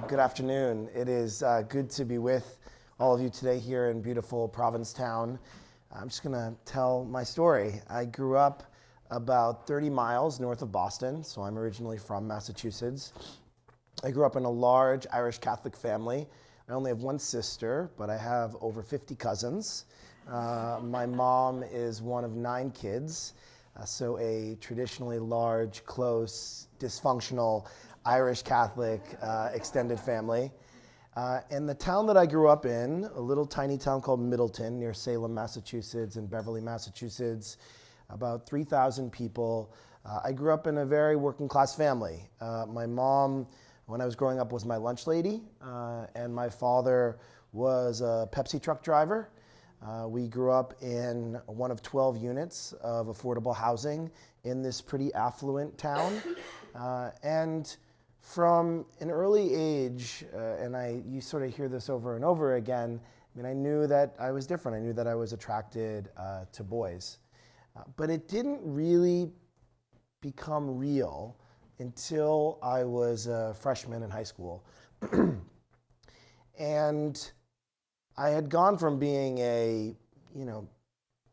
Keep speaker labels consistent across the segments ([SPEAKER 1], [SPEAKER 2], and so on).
[SPEAKER 1] Good afternoon. It is good to be with all of you today here in beautiful Provincetown. I'm just going to tell my story. I grew up about 30 miles north of Boston, so I'm originally from Massachusetts. I grew up in a large Irish Catholic family. I only have one sister, but I have over 50 cousins. My mom is one of 9 kids, so a traditionally large, close, dysfunctional Irish Catholic extended family. And the town that I grew up in, a little tiny town called Middleton near Salem, Massachusetts, and Beverly, Massachusetts, about 3,000 people. I grew up in a very working class family. My mom, when I was growing up, was my lunch lady, and my father was a Pepsi truck driver. We grew up in one of 12 units of affordable housing in this pretty affluent town. And from an early age, and you sort of hear this over and over again, I mean, I knew that I was different. I knew that I was attracted to boys. But it didn't really become real until I was a freshman in high school. And I had gone from being a,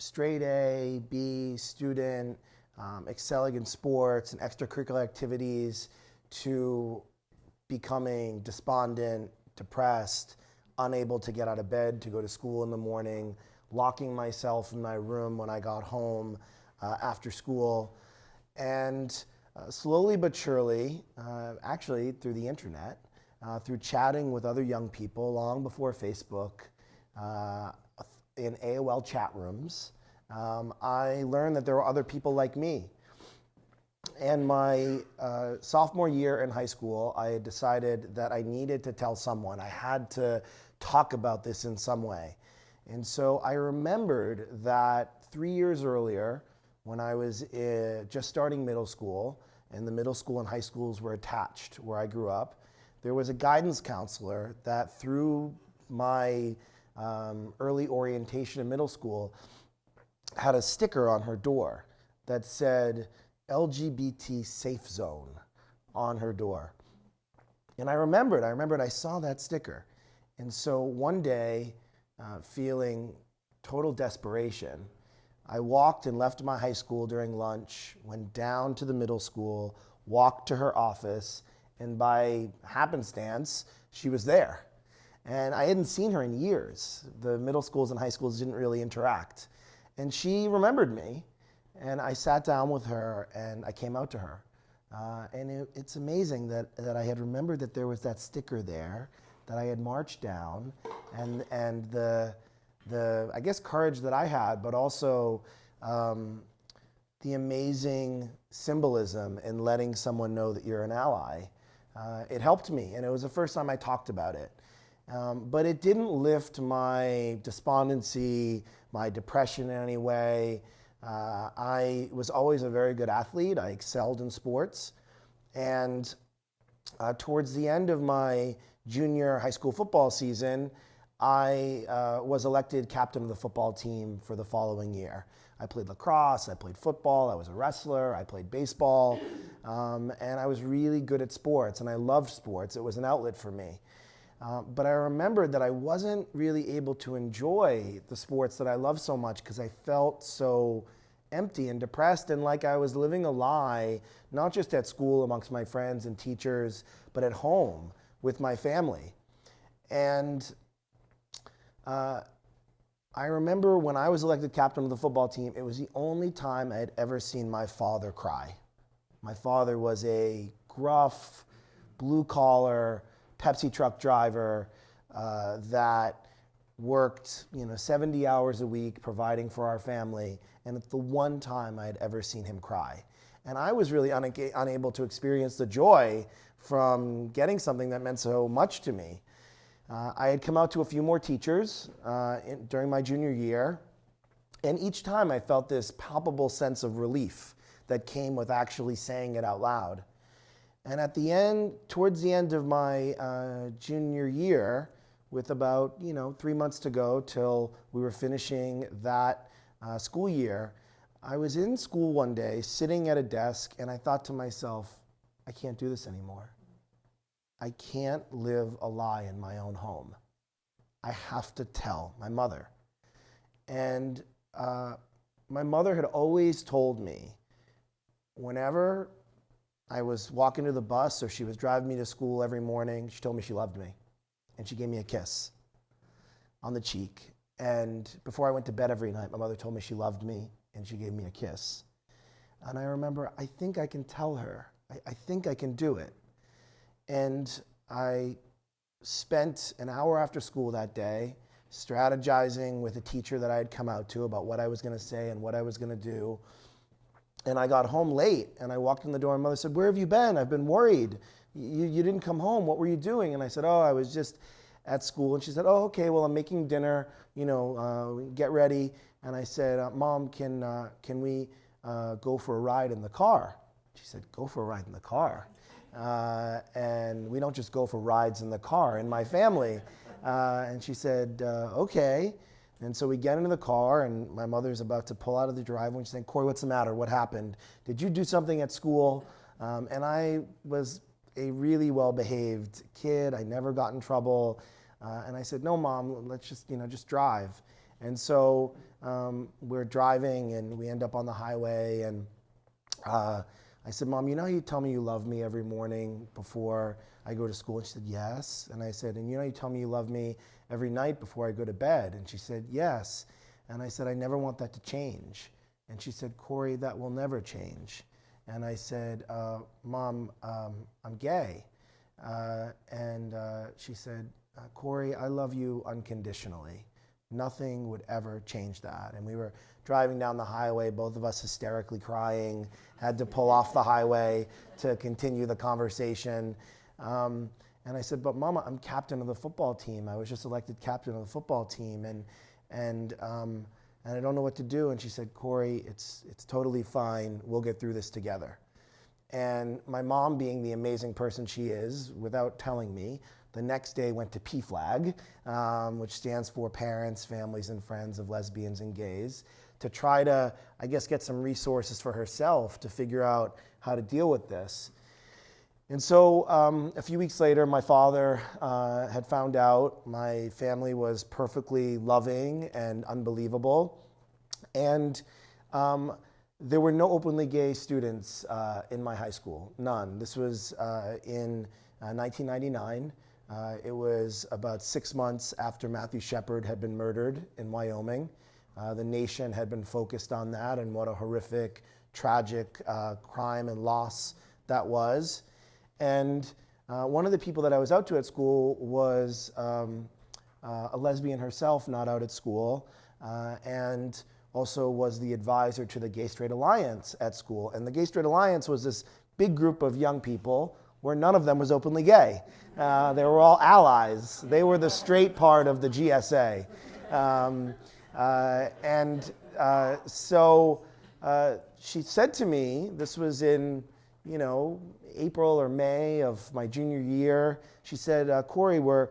[SPEAKER 1] straight A, B student, excelling in sports and extracurricular activities, to becoming despondent, depressed, unable to get out of bed to go to school in the morning, locking myself in my room when I got home after school. And slowly but surely, actually through the internet, through chatting with other young people long before Facebook, in AOL chat rooms, I learned that there were other people like me. And my sophomore year in high school, I had decided that I needed to tell someone. I had to talk about this in some way. And so I remembered that 3 years earlier, when I was just starting middle school, and the middle school and high schools were attached where I grew up, there was a guidance counselor that through my early orientation in middle school had a sticker on her door that said LGBT safe zone on her door. And I remembered I saw that sticker. And so one day, feeling total desperation, I walked and left my high school during lunch, went down to the middle school, walked to her office, and by happenstance, she was there. And I hadn't seen her in years. The middle schools and high schools didn't really interact. And she remembered me. And I sat down with her and I came out to her. And it's amazing that I had remembered that there was that sticker there, that I had marched down, and the I guess courage that I had, but also the amazing symbolism in letting someone know that you're an ally. It helped me, and it was the first time I talked about it. But it didn't lift my despondency, my depression in any way. I was always a very good athlete. I excelled in sports. And towards the end of my junior high school football season, I was elected captain of the football team for the following year. I played lacrosse, I played football, I was a wrestler, I played baseball, and I was really good at sports, and I loved sports. It was an outlet for me. But I remembered that I wasn't really able to enjoy the sports that I loved so much because I felt so empty and depressed and like I was living a lie, not just at school amongst my friends and teachers, but at home with my family. And I remember when I was elected captain of the football team, it was the only time I had ever seen my father cry. My father was a gruff, blue-collar Pepsi truck driver that worked 70 hours a week providing for our family, and it's the one time I had ever seen him cry. And I was really unable to experience the joy from getting something that meant so much to me. I had come out to a few more teachers during my junior year, and each time I felt this palpable sense of relief that came with actually saying it out loud. And at the end, towards the end of my junior year, with about 3 months to go till we were finishing that school year, I was in school one day, sitting at a desk, and I thought to myself, I can't do this anymore. I can't live a lie in my own home. I have to tell my mother. And my mother had always told me, whenever I was walking to the bus or she was driving me to school every morning, she told me she loved me. And she gave me a kiss on the cheek. And before I went to bed every night, my mother told me she loved me and she gave me a kiss. And I remember, I think I can tell her. I think I can do it. And I spent an hour after school that day strategizing with a teacher that I had come out to about what I was going to say and what I was going to do. And I got home late, and I walked in the door, and Mother said, "Where have you been? I've been worried. You didn't come home. What were you doing?" And I said, "Oh, I was just at school." And she said, "Oh, okay, well, I'm making dinner, get ready." And I said, "Mom, can we go for a ride in the car?" She said, "Go for a ride in the car?" And we don't just go for rides in the car in my family. And she said, "Okay." And so we get into the car, and my mother's about to pull out of the driveway, and she's saying, "Corey, what's the matter? What happened? Did you do something at school?" And I was a really well-behaved kid. I never got in trouble. And I said, "No, Mom, let's just drive." And so we're driving, and we end up on the highway, and I said, "Mom, you know how you tell me you love me every morning before I go to school?" And she said, "Yes." And I said, "And you know you tell me you love me every night before I go to bed?" And she said, "Yes." And I said, "I never want that to change." And she said, "Corey, that will never change." And I said, "Mom, I'm gay." And she said, "Corey, I love you unconditionally. Nothing would ever change that." And we were driving down the highway, both of us hysterically crying, had to pull off the highway to continue the conversation. And I said, "But Mama, I'm captain of the football team. I was just elected captain of the football team, and I don't know what to do." And she said, "Corey, it's totally fine. We'll get through this together." And my mom, being the amazing person she is, without telling me, the next day went to PFLAG, which stands for Parents, Families, and Friends of Lesbians and Gays, to try to, I guess, get some resources for herself to figure out how to deal with this. And so a few weeks later, my father had found out my family was perfectly loving and unbelievable. And there were no openly gay students in my high school, none. This was in 1999. It was about 6 months after Matthew Shepard had been murdered in Wyoming. The nation had been focused on that and what a horrific, tragic crime and loss that was. And one of the people that I was out to at school was a lesbian herself, not out at school, and also was the advisor to the Gay Straight Alliance at school. And the Gay Straight Alliance was this big group of young people where none of them was openly gay. They were all allies. They were the straight part of the GSA. So she said to me, this was in, April or May of my junior year, she said, "Corey, we're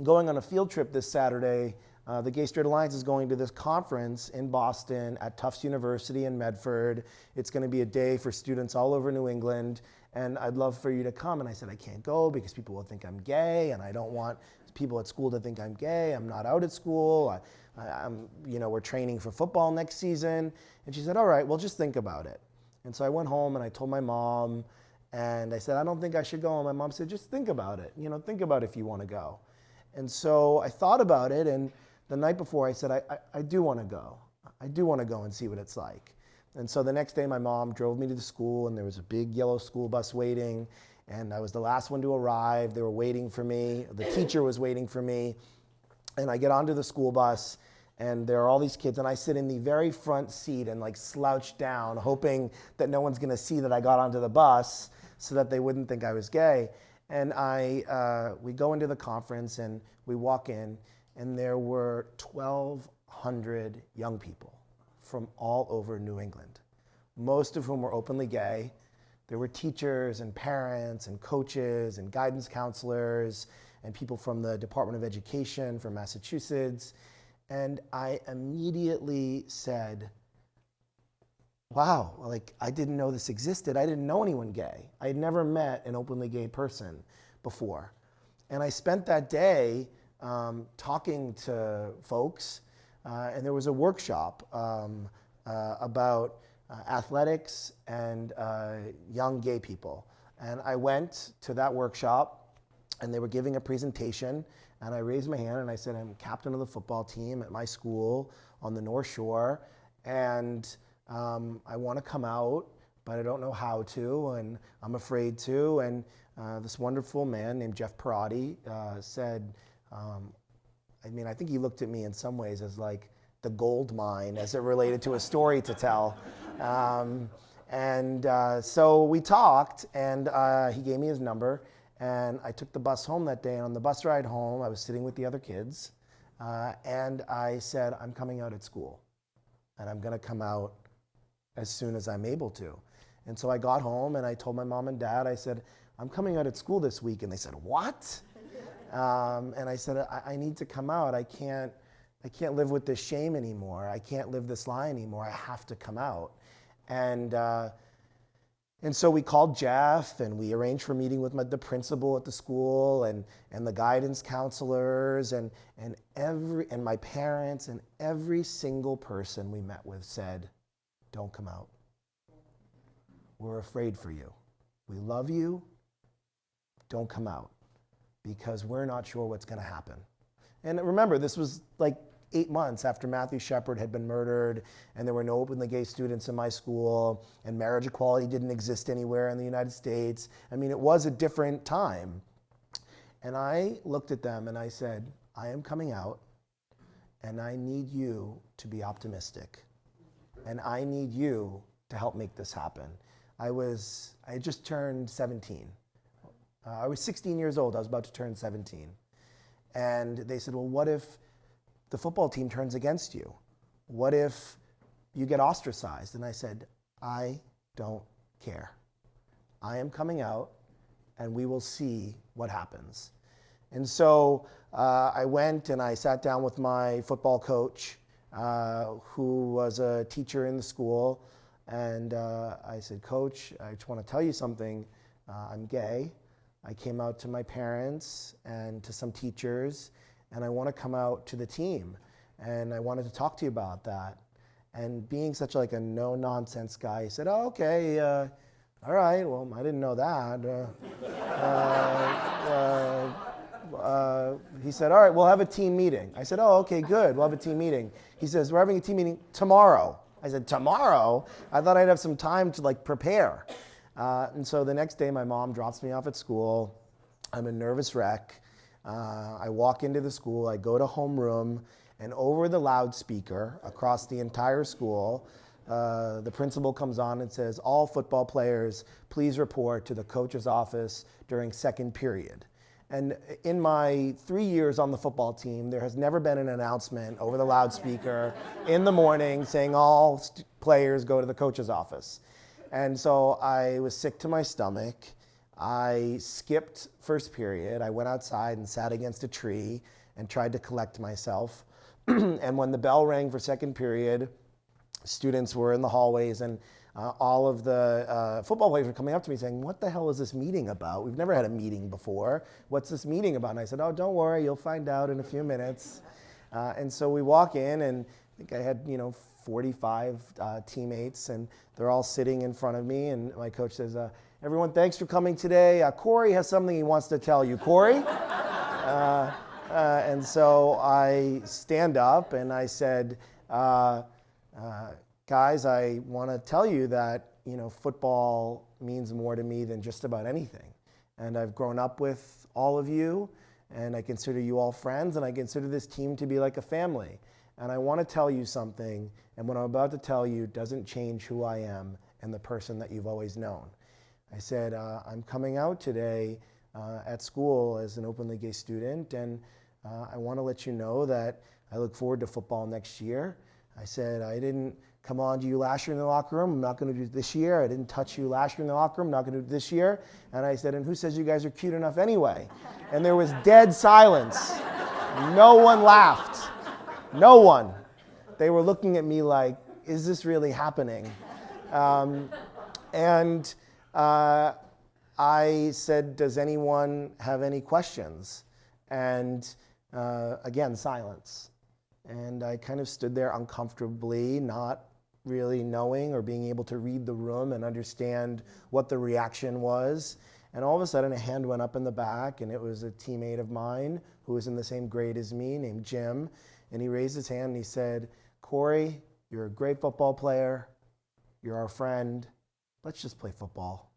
[SPEAKER 1] going on a field trip this Saturday. The Gay Straight Alliance is going to this conference in Boston at Tufts University in Medford. It's going to be a day for students all over New England, and I'd love for you to come." And I said, "I can't go because people will think I'm gay, and I don't want people at school to think I'm gay. I'm not out at school. We're training for football next season." And she said, "All right, well, just think about it." And so I went home and I told my mom, and I said, "I don't think I should go." And my mom said, "Just think about it. Think about if you want to go." And so I thought about it, and the night before I said, I do want to go. I do want to go and see what it's like. And so the next day my mom drove me to the school, and there was a big yellow school bus waiting, and I was the last one to arrive. They were waiting for me. The teacher was waiting for me. And I get onto the school bus, and there are all these kids, and I sit in the very front seat and slouch down, hoping that no one's going to see that I got onto the bus so that they wouldn't think I was gay. And we go into the conference and we walk in, and there were 1,200 young people from all over New England, most of whom were openly gay. There were teachers and parents and coaches and guidance counselors and people from the Department of Education from Massachusetts. And I immediately said, wow, like I didn't know this existed. I didn't know anyone gay. I had never met an openly gay person before. And I spent that day talking to folks, and there was a workshop about athletics and young gay people. And I went to that workshop, and they were giving a presentation, and I raised my hand and I said, I'm captain of the football team at my school on the North Shore, and I want to come out, but I don't know how to, and I'm afraid to. And this wonderful man named Jeff Perotti said, I think he looked at me in some ways as like the gold mine as it related to a story to tell. So we talked, and he gave me his number, and I took the bus home that day. And on the bus ride home, I was sitting with the other kids, and I said, I'm coming out at school, and I'm going to come out as soon as I'm able to. And so I got home and I told my mom and dad, I said, I'm coming out at school this week. And they said, what? And I said, I need to come out. I can't live with this shame anymore. I can't live this lie anymore. I have to come out. And so we called Jeff, and we arranged for a meeting with the principal at the school and the guidance counselors and my parents, and every single person we met with said, don't come out. We're afraid for you. We love you. Don't come out, because we're not sure what's going to happen. And remember, this was like 8 months after Matthew Shepard had been murdered, and there were no openly gay students in my school, and marriage equality didn't exist anywhere in the United States. I mean, it was a different time. And I looked at them and I said, I am coming out, and I need you to be optimistic. And I need you to help make this happen. I had just turned 17. I was 16 years old. I was about to turn 17. And they said, well, what if the football team turns against you? What if you get ostracized? And I said, I don't care. I am coming out, and we will see what happens. And so I went and I sat down with my football coach, who was a teacher in the school, and I said, Coach, I just want to tell you something. I'm gay. I came out to my parents and to some teachers, and I want to come out to the team, and I wanted to talk to you about that. And being such like a no-nonsense guy, he said, oh, okay, all right, well, I didn't know that. He said, all right, we'll have a team meeting. I said, oh, okay, good, we'll have a team meeting. He says, we're having a team meeting tomorrow. I said, tomorrow? I thought I'd have some time to like prepare. And so the next day, my mom drops me off at school. I'm a nervous wreck. I walk into the school, I go to homeroom, and over the loudspeaker across the entire school, the principal comes on and says, all football players, please report to the coach's office during second period. And in my 3 years on the football team, there has never been an announcement over the loudspeaker in the morning saying all players go to the coach's office. And so I was sick to my stomach. I skipped first period. I went outside and sat against a tree and tried to collect myself. And when the bell rang for second period, students were in the hallways, and all of the football players were coming up to me saying, what the hell is this meeting about? We've never had a meeting before. What's this meeting about? And I said, oh, don't worry, you'll find out in a few minutes. And so we walk in, and I think I had 45 teammates, and they're all sitting in front of me, and my coach says, everyone, thanks for coming today. Corey has something he wants to tell you. Corey? And so I stand up and I said, guys, I want to tell you that football means more to me than just about anything. And I've grown up with all of you, and I consider you all friends, and I consider this team to be like a family. And I want to tell you something, and what I'm about to tell you doesn't change who I am and the person that you've always known. I said, I'm coming out today at school as an openly gay student, and I want to let you know that I look forward to football next year. I said, I didn't come on to you last year in the locker room. I'm not going to do it this year. I didn't touch you last year in the locker room. I'm not going to do it this year. And I said, and who says you guys are cute enough anyway? And there was dead silence. No one laughed. No one. They were looking at me like, is this really happening? And I said, does anyone have any questions? And again, silence. And I kind of stood there uncomfortably, not really knowing or being able to read the room and understand what the reaction was. And all of a sudden, a hand went up in the back, and it was a teammate of mine who was in the same grade as me, named Jim. And he raised his hand and he said, Corey, you're a great football player. You're our friend. Let's just play football.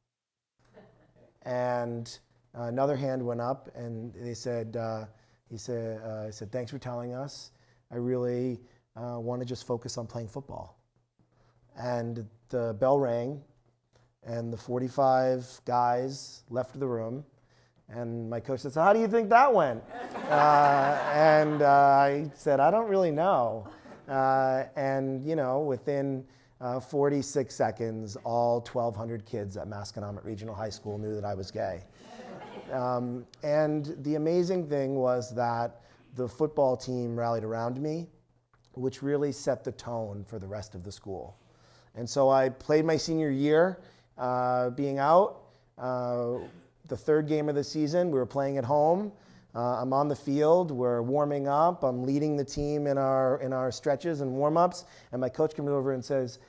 [SPEAKER 1] And another hand went up, and they said, he said, thanks for telling us. I really want to just focus on playing football. And the bell rang, and the 45 guys left the room. And my coach said, so how do you think that went? And I said, I don't really know. And you know, within 46 seconds, all 1,200 kids at Masconomet Regional High School knew that I was gay. And the amazing thing was that the football team rallied around me, which really set the tone for the rest of the school. And so I played my senior year, being out. The third game of the season, we were playing at home. I'm on the field, we're warming up, I'm leading the team in our stretches and warm-ups, and my coach comes over and says,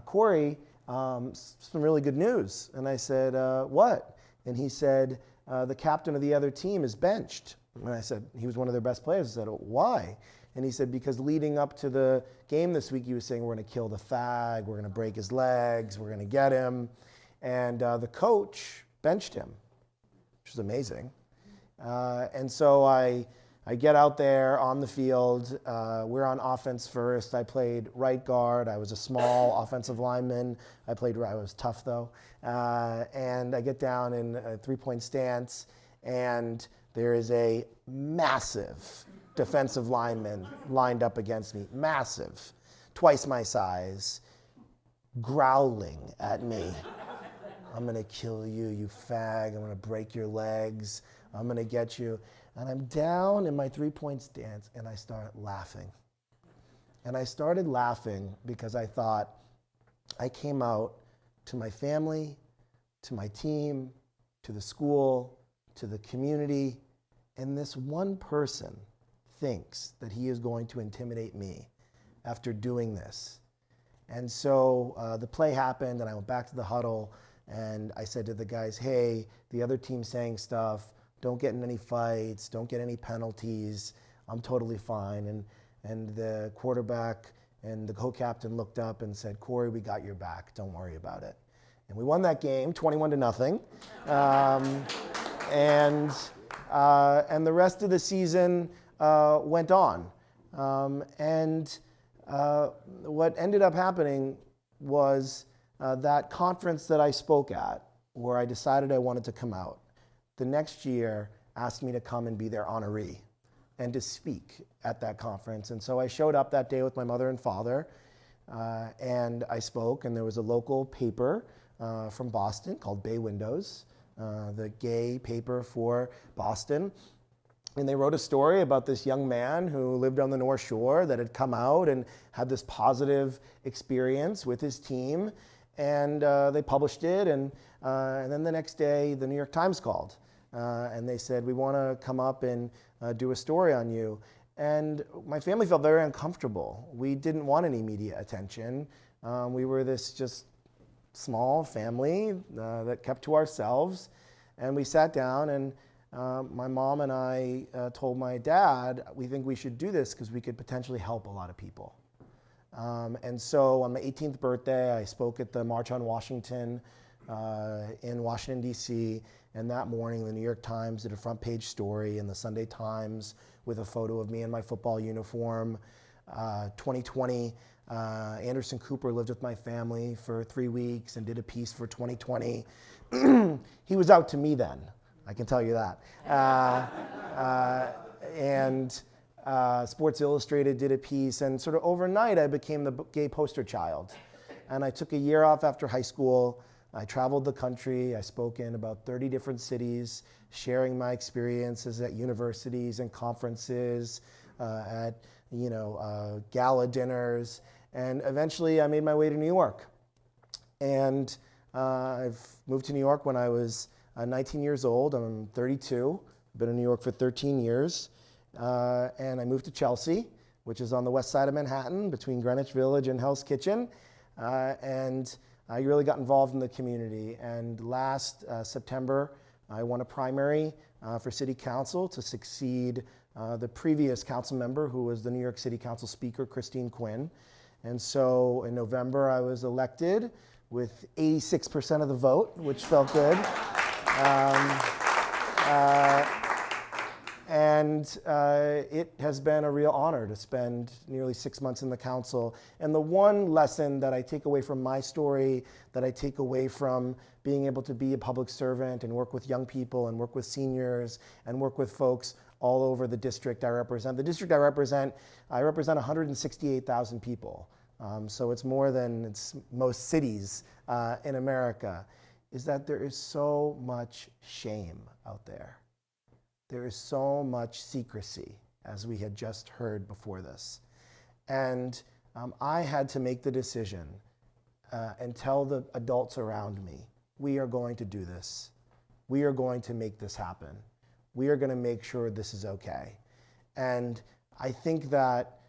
[SPEAKER 1] Corey, some really good news. And I said, what? And he said, the captain of the other team is benched. And I said, he was one of their best players. I said, why? And he said, because leading up to the game this week, he was saying, we're going to kill the fag, we're going to break his legs, we're going to get him. And the coach benched him, which was amazing. And so I get out there on the field. We're on offense first. I played right guard. I was a small offensive lineman. I was tough though. And I get down in a three-point stance, and there is a massive defensive lineman lined up against me, massive, twice my size, growling at me. I'm gonna kill you, you fag. I'm gonna break your legs. I'm gonna get you. And I'm down in my three-point stance, and I start laughing. And I started laughing because I thought, I came out to my family, to my team, to the school, to the community, and this one person thinks that he is going to intimidate me after doing this. And so the play happened, and I went back to the huddle, and I said to the guys, hey, the other team's saying stuff, don't get in any fights, don't get any penalties, I'm totally fine. And the quarterback and the co-captain looked up and said, Corey, we got your back, don't worry about it. And we won that game, 21-0. And the rest of the season went on. What ended up happening was that conference that I spoke at, where I decided I wanted to come out, the next year asked me to come and be their honoree and to speak at that conference. And so I showed up that day with my mother and father, and I spoke, and there was a local paper from Boston called Bay Windows, the gay paper for Boston. And they wrote a story about this young man who lived on the North Shore that had come out and had this positive experience with his team. And they published it, and then the next day, the New York Times called. And they said, we want to come up and do a story on you. And my family felt very uncomfortable. We didn't want any media attention. We were this just small family that kept to ourselves. And we sat down, and my mom and I told my dad, we think we should do this because we could potentially help a lot of people. And so on my 18th birthday, I spoke at the March on Washington in Washington, D.C., and that morning the New York Times did a front page story, and the Sunday Times with a photo of me in my football uniform. 2020, Anderson Cooper lived with my family for 3 weeks and did a piece for 2020. He was out to me then. I can tell you that. And Sports Illustrated did a piece, and sort of overnight I became the gay poster child. And I took a year off after high school. I traveled the country. I spoke in about 30 different cities, sharing my experiences at universities and conferences, at gala dinners, and eventually I made my way to New York. And I've moved to New York when I was 19 years old. I'm 32. I've been in New York for 13 years. And I moved to Chelsea, which is on the west side of Manhattan, between Greenwich Village and Hell's Kitchen. And I really got involved in the community. And last September, I won a primary for City Council to succeed the previous council member, who was the New York City Council Speaker, Christine Quinn. And so in November, I was elected with 86% of the vote, which felt good. It has been a real honor to spend nearly 6 months in the council. And the one lesson that I take away from my story, that I take away from being able to be a public servant and work with young people and work with seniors and work with folks all over the district I represent. The district I represent 168,000 people. So it's more than most cities in America, is that there is so much shame out there. There is so much secrecy, as we had just heard before this. And I had to make the decision and tell the adults around me, we are going to do this. We are going to make this happen. We are going to make sure this is okay. And I think that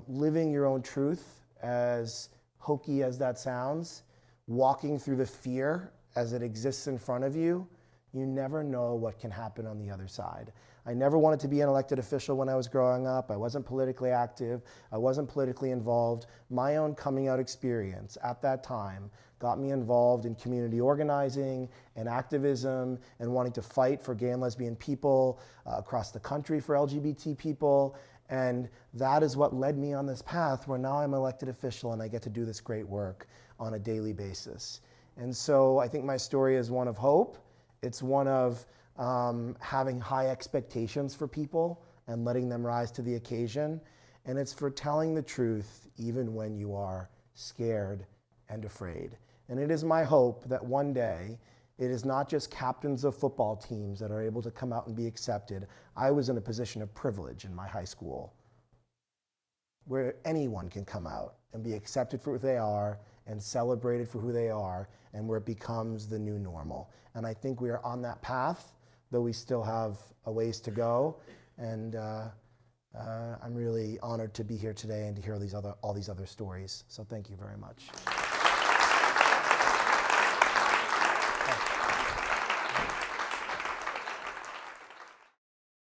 [SPEAKER 1] living your own truth, as hokey as that sounds, walking through the fear as it exists in front of you, you never know what can happen on the other side. I never wanted to be an elected official when I was growing up. I wasn't politically active. I wasn't politically involved. My own coming out experience at that time got me involved in community organizing and activism and wanting to fight for gay and lesbian people across the country, for LGBT people. And that is what led me on this path where now I'm an elected official and I get to do this great work on a daily basis. And so I think my story is one of hope. It's one of having high expectations for people and letting them rise to the occasion. And it's for telling the truth even when you are scared and afraid. And it is my hope that one day it is not just captains of football teams that are able to come out and be accepted. I was in a position of privilege in my high school where anyone can come out and be accepted for who they are and celebrated for who they are, and where it becomes the new normal. And I think we are on that path, though we still have a ways to go. And I'm really honored to be here today and to hear all these other stories. So thank you very much.